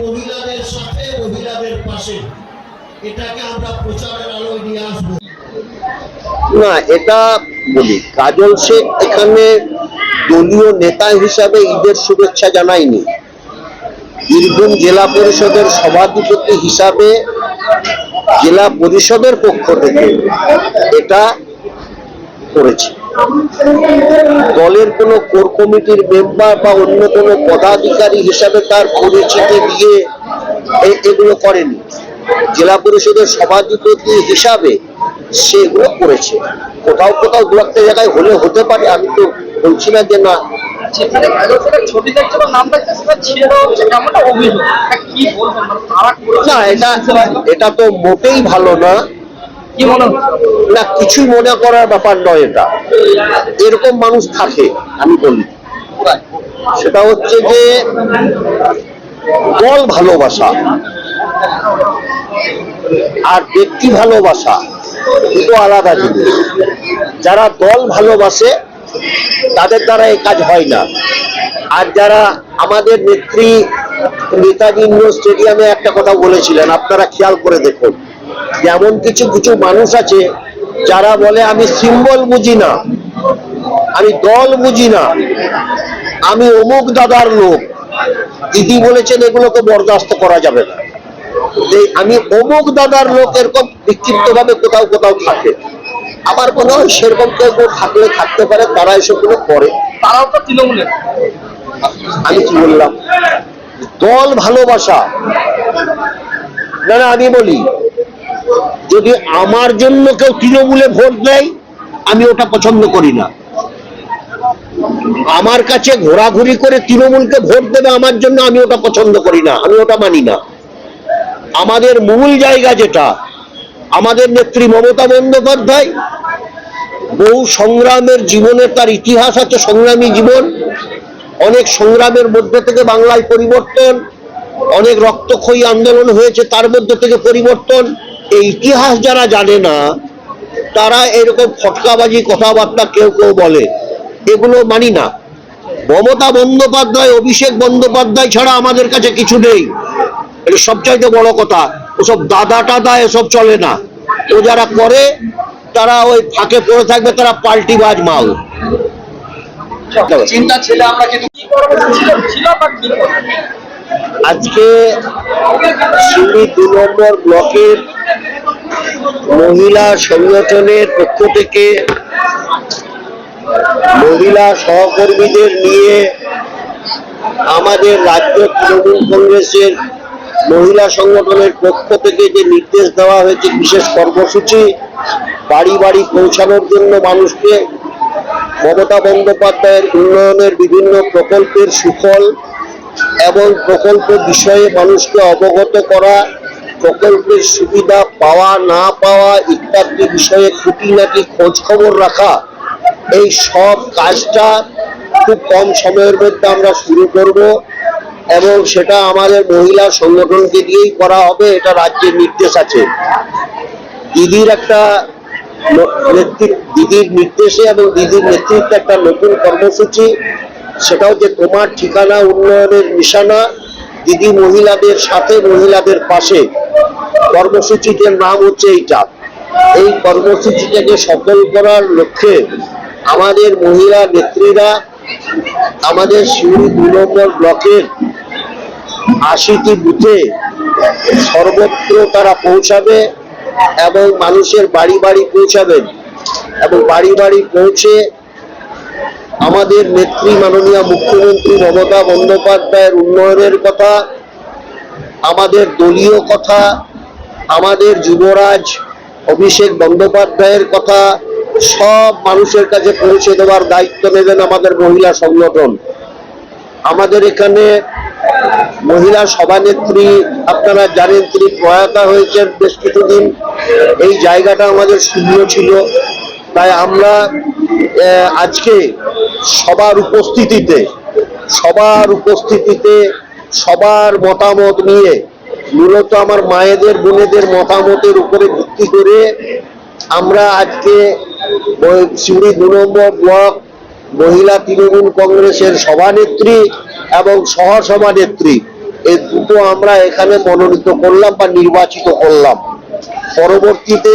মহিলাদের সাথে মহিলাদের পাশে, এটাকে আমরা প্রচারের আলোয় নিয়ে আসবো না। এটা বলি, কাজল শেখ এখানে দলীয় নেতা হিসাবে ঈদের শুভেচ্ছা জানায়নি, বীরভূম জেলা পরিষদের সভাধিপতি হিসাবে জেলা পরিষদের পক্ষ থেকে এটা করেছে। দলের কোনো কোর কমিটির মেম্বার বা অন্য কোনো পদাধিকারী হিসাবে তার পরিচিতি দিয়ে এগুলো করেনি। জেলা পরিষদের সভাধিপতি হিসাবে সেগুলো করেছে। কোথাও কোথাও দু একটা জায়গায় হলে হতে পারে, আমি তো বলছি না যে না। না, এটা তো মোটেই ভালো না। না, কিছুই মনে করার ব্যাপার নয় এটা। এরকম মানুষ থাকে, আমি বলি। সেটা হচ্ছে যে দল ভালোবাসা আর ব্যক্তি ভালোবাসা দুটো আলাদা জিনিস। যারা দল ভালোবাসে তাদের দ্বারা এই কাজ হয় না। আর যারা আমাদের নেত্রী নেতাজি ইন্ডোর স্টেডিয়ামে একটা কথা বলেছিলেন, আপনারা খেয়াল করে দেখুন, যেমন কিছু কিছু মানুষ আছে যারা বলে আমি সিম্বল বুঝি না, আমি দল বুঝি না, আমি অমুক দাদার লোক। দিদি বলেছেন এগুলোকে বরদাস্ত করা যাবে না। আমি অমুক দাদার লোক এরকম বিক্ষিপ্ত ভাবে কোথাও কোথাও থাকে। আমার মনে হয় সেরকম কেউ থাকলে থাকতে পারে, তারা এসবগুলো করে। তারাও তো তৃণমূলের। আমি কি বললাম? দল ভালোবাসা না। আমি বলি, যদি আমার জন্য কেউ তৃণমূলে ভোট দেয় আমি ওটা পছন্দ করি না। আমার কাছে ঘোরাঘুরি করে তৃণমূলকে ভোট দেবে আমার জন্য, আমি ওটা পছন্দ করি না, আমি ওটা মানি না। আমাদের মূল জায়গা যেটা, আমাদের নেত্রী মমতা বন্দ্যোপাধ্যায় বহু সংগ্রামের জীবনে, তার ইতিহাস আছে, সংগ্রামী জীবন। অনেক সংগ্রামের মধ্যে থেকে বাংলায় পরিবর্তন, অনেক রক্তক্ষয়ী আন্দোলন হয়েছে, তার মধ্যে থেকে পরিবর্তন। এই ইতিহাস যারা জানে না তারা এরকম ফটকাবাজি কথাবার্তা কেউ কেউ বলে, এগুলো মানি না। মমতা বন্দ্যোপাধ্যায়, অভিষেক বন্দ্যোপাধ্যায় ছাড়া আমাদের কাছে কিছু নেই। এটা সবচাইতে বড় কথা। ওসব দাদা টাদা এসব চলে না। ও যারা করে তারা ওই ফাঁকে পড়ে থাকবে, তারা পাল্টিবাজ মাল। চিন্তা ছিল আমরা কিন্তু কি করব ছিল বা কি আজকে সিউড়ি 2 নম্বর ব্লকের মহিলা সংগঠনের পক্ষ থেকে মহিলা সহকর্মীদের নিয়ে আমাদের রাজ্য তৃণমূল কংগ্রেসের মহিলা সংগঠনের পক্ষ থেকে যে নির্দেশ দেওয়া হয়েছে, বিশেষ কর্মসূচি বাড়ি বাড়ি পৌঁছানোর জন্য মানুষকে মমতা বন্দ্যোপাধ্যায়ের উন্নয়নের বিভিন্ন প্রকল্পের সুফল এবং প্রকল্প বিষয়ে মানুষকে অবগত করা, প্রকল্পের সুবিধা পাওয়া না পাওয়া ইত্যাদি বিষয়ে খুঁটিনাটি খোঁজ খবর রাখা, এই সব কাজটা খুব কম সময়ের মধ্যে আমরা শুরু করব এবং সেটা আমাদের মহিলা সংগঠনকে দিয়েই করা হবে। এটা রাজ্যের নির্দেশ আছে। দিদির একটা দিদির নির্দেশে এবং দিদির নেতৃত্বে একটা নতুন কর্মসূচি, সেটা হচ্ছে তোমার ঠিকানা উন্নয়নের নিশানা, দিদি মহিলাদের সাথে মহিলাদের পাশে। কর্মসূচিটির নাম হচ্ছে এইটা। এই কর্মসূচিটাকে সফল করার লক্ষ্যে আমাদের মহিলা নেত্রীরা আমাদের সিউড়ি 2 নম্বর ব্লকের 80টি বুথে সর্বত্র তারা পৌঁছাবে এবং মানুষের বাড়ি বাড়ি পৌঁছাবেন এবং বাড়ি বাড়ি পৌঁছে আমাদের নেত্রী মাননীয় মুখ্যমন্ত্রী মমতা বন্দ্যোপাধ্যায়ের উন্নয়নের কথা, আমাদের দলীয় কথা, আমাদের যুবরাজ অভিষেক বন্দ্যোপাধ্যায়ের কথা সব মানুষের কাছে পৌঁছে দেওয়ার দায়িত্ব নেবেন আমাদের মহিলা সংগঠন। আমাদের এখানে মহিলা সভানেত্রী আপনারা জানেন, তিনি প্রয়াতা হয়েছেন বেশ কিছুদিন। এই জায়গাটা আমাদের শূন্য ছিল, তাই আমরা আজকে সবার উপস্থিতিতে সবার মতামত নিয়ে, মূলত আমার মায়েদের বোনেদের মতামতের উপরে ভিত্তি করে আমরা আজকে সিউড়ি 2 নম্বর ব্লক মহিলা তৃণমূল কংগ্রেসের সভানেত্রী এবং সহসভানেত্রী এই দুটো আমরা এখানে মনোনীত করলাম বা নির্বাচিত করলাম। পরবর্তীতে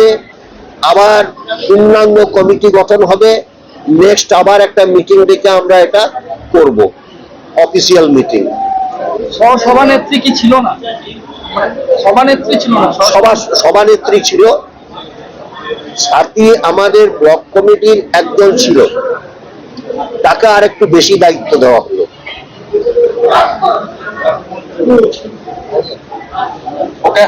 আবার পূর্ণাঙ্গ কমিটি গঠন হবে, নেক্সট আবার একটা মিটিং ডেকে আমরা এটা করব, অফিসিয়াল মিটিং। সভানেত্রী কি ছিল না? সভানেত্রী ছিল না? সভানেত্রী ছিল, সাথী আমাদের ব্লক কমিটির একজন ছিল, তাকে আর একটু বেশি দায়িত্ব দেওয়া হলো। ওকে।